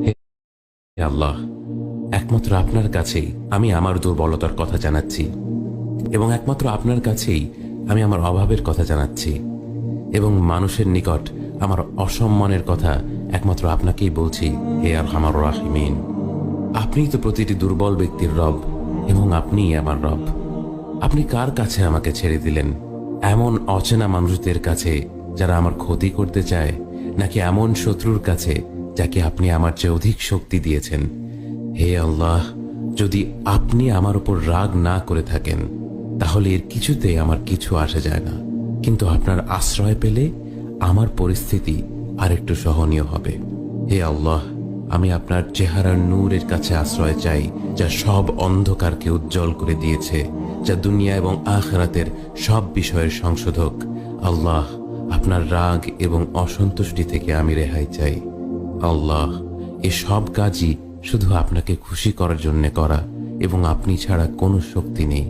হে আল্লাহ, একমাত্র আপনার কাছেই আমি আমার দুর্বলতার কথা জানাচ্ছি, এবং একমাত্র আপনার কাছেই আমি আমার অভাবের কথা জানাচ্ছি, এবং মানুষের নিকট আমার অসম্মানের কথা একমাত্র আপনাকেই বলছি। হে আরহামার রাহিমিন, আপনিই তো প্রতিটি দুর্বল ব্যক্তির রব, এবং আপনিই আমার রব। আপনি কার কাছে আমাকে ছেড়ে দিলেন? এমন অচেনা মানুষদের কাছে যারা আমার ক্ষতি করতে চায়, নাকি এমন শত্রুর কাছে যাকে আপনি আমার চেয়ে অধিক শক্তি দিয়েছেন? হে আল্লাহ, যদি আপনি আমার উপর রাগ না করে থাকেন তাহলে এর কিছুতে আমার কিছু আসে যায় না, কিন্তু আপনার আশ্রয় পেলে আমার পরিস্থিতি আরেকটু সহনীয় হবে। হে আল্লাহ, আমি আপনার চেহারার নূরের কাছে আশ্রয় চাই, যা সব অন্ধকারকে উজ্জ্বল করে দিয়েছে, যা দুনিয়া এবং আখিরাতের সব বিষয়ের সংশোধক। আল্লাহ, আপনার রাগ এবং অসন্তুষ্টি থেকে আমি রেহাই চাই। আল্লাহ, এ সব কাজই শুধু আপনাকে খুশি করার জন্য করা, এবং আপনি ছাড়া কোনো শক্তি নেই।